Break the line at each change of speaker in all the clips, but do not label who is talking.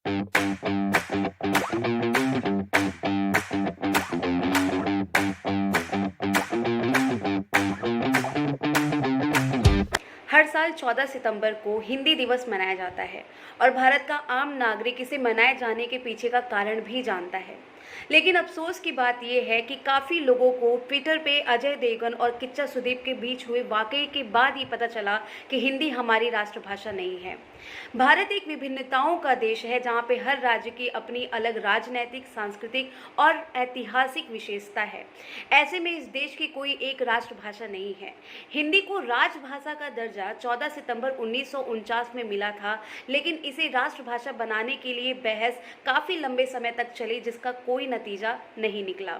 हर साल 14 सितंबर को हिंदी दिवस मनाया जाता है और भारत का आम नागरिक इसे मनाए जाने के पीछे का कारण भी जानता है। लेकिन अफसोस की बात यह है कि काफ़ी लोगों को ट्विटर पे अजय देवगन और किच्चा सुदीप के बीच हुए वाकये के बाद ही पता चला कि हिंदी हमारी राष्ट्रभाषा नहीं है। भारत एक विभिन्नताओं का देश है जहाँ पे हर राज्य की अपनी अलग राजनैतिक, सांस्कृतिक और ऐतिहासिक विशेषता है। ऐसे में इस देश की कोई एक राष्ट्रभाषा नहीं है। हिंदी को राजभाषा का दर्जा 14 सितंबर 1949 में मिला था, लेकिन इसे राष्ट्रभाषा बनाने के लिए बहस काफ़ी लंबे समय तक चली, जिसका कोई नतीजा नहीं निकला।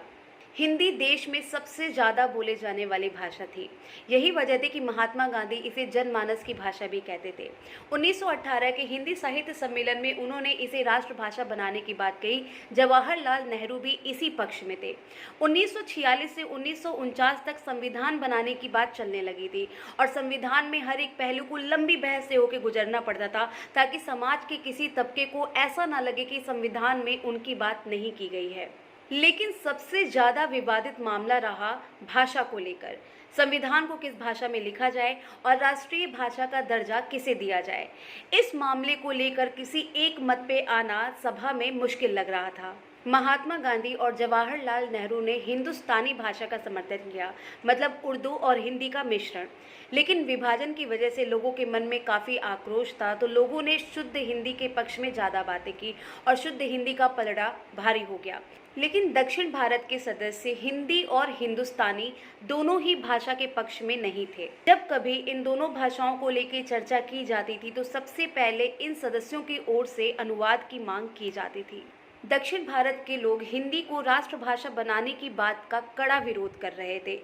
हिंदी देश में सबसे ज़्यादा बोले जाने वाली भाषा थी। यही वजह थी कि महात्मा गांधी इसे जनमानस की भाषा भी कहते थे। 1918 के हिंदी साहित्य सम्मेलन में उन्होंने इसे राष्ट्रभाषा बनाने की बात कही। जवाहरलाल नेहरू भी इसी पक्ष में थे। 1946 से 1949 तक संविधान बनाने की बात चलने लगी थी और संविधान में हर एक पहलू को लंबी बहस से होकर गुजरना पड़ता था, ताकि समाज के किसी तबके को ऐसा ना लगे कि संविधान में उनकी बात नहीं की गई है। लेकिन सबसे ज़्यादा विवादित मामला रहा भाषा को लेकर। संविधान को किस भाषा में लिखा जाए और राष्ट्रीय भाषा का दर्जा किसे दिया जाए, इस मामले को लेकर किसी एक मत पे आना सभा में मुश्किल लग रहा था। महात्मा गांधी और जवाहरलाल नेहरू ने हिंदुस्तानी भाषा का समर्थन किया, मतलब उर्दू और हिंदी का मिश्रण। लेकिन विभाजन की वजह से लोगों के मन में काफ़ी आक्रोश था, तो लोगों ने शुद्ध हिंदी के पक्ष में ज़्यादा बातें की और शुद्ध हिंदी का पलड़ा भारी हो गया। लेकिन दक्षिण भारत के सदस्य हिंदी और हिंदुस्तानी दोनों ही भाषा के पक्ष में नहीं थे। जब कभी इन दोनों भाषाओं को लेकर चर्चा की जाती थी तो सबसे पहले इन सदस्यों की ओर से अनुवाद की मांग की जाती थी। दक्षिण भारत के लोग हिंदी को राष्ट्रभाषा बनाने की बात का कड़ा विरोध कर रहे थे।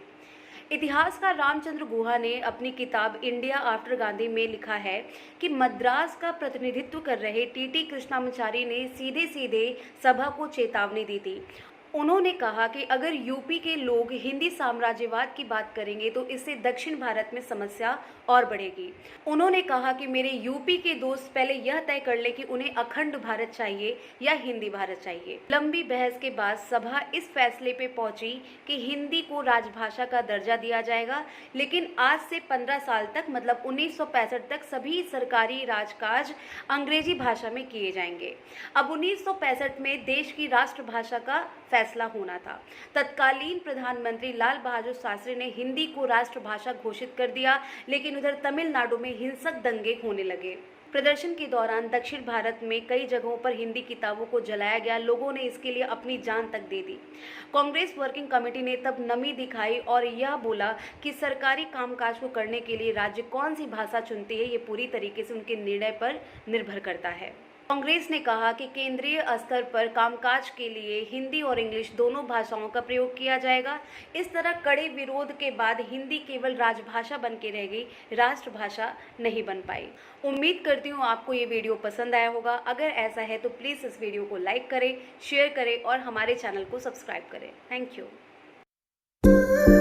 इतिहासकार रामचंद्र गुहा ने अपनी किताब इंडिया आफ्टर गांधी में लिखा है कि मद्रास का प्रतिनिधित्व कर रहे टीटी कृष्णामाचारी ने सीधे सीधे सभा को चेतावनी दी थी। उन्होंने कहा कि अगर यूपी के लोग हिंदी साम्राज्यवाद की बात करेंगे तो इससे दक्षिण भारत में समस्या और बढ़ेगी। उन्होंने कहा कि मेरे यूपी के दोस्त पहले यह तय कर ले कि उन्हें अखंड भारत चाहिए या हिंदी भारत चाहिए। लंबी बहस के बाद सभा इस फैसले पे पहुंची कि हिंदी को राजभाषा का दर्जा दिया जाएगा, लेकिन आज से 15 साल तक, मतलब 1965 तक सभी सरकारी राजकाज अंग्रेजी भाषा में किए जाएंगे। अब 1965 में देश की राष्ट्रभाषा का फैसला होना था। तत्कालीन प्रधानमंत्री लाल बहादुर शास्त्री ने हिंदी को राष्ट्रभाषा घोषित कर दिया, लेकिन उधर तमिलनाडु में हिंसक दंगे होने लगे। प्रदर्शन के दौरान दक्षिण भारत में कई जगहों पर हिंदी किताबों को जलाया गया। लोगों ने इसके लिए अपनी जान तक दे दी। कांग्रेस वर्किंग कमेटी ने तब नमी दिखाई और यह बोला कि सरकारी कामकाज को करने के लिए राज्य कौन सी भाषा चुनती है, ये पूरी तरीके से उनके निर्णय पर निर्भर करता है। कांग्रेस ने कहा कि केंद्रीय स्तर पर कामकाज के लिए हिंदी और इंग्लिश दोनों भाषाओं का प्रयोग किया जाएगा। इस तरह कड़े विरोध के बाद हिंदी केवल राजभाषा बन के रह गई, राष्ट्रभाषा नहीं बन पाई। उम्मीद करती हूँ आपको ये वीडियो पसंद आया होगा। अगर ऐसा है तो प्लीज़ इस वीडियो को लाइक करें, शेयर करें और हमारे चैनल को सब्सक्राइब करें। Thank you.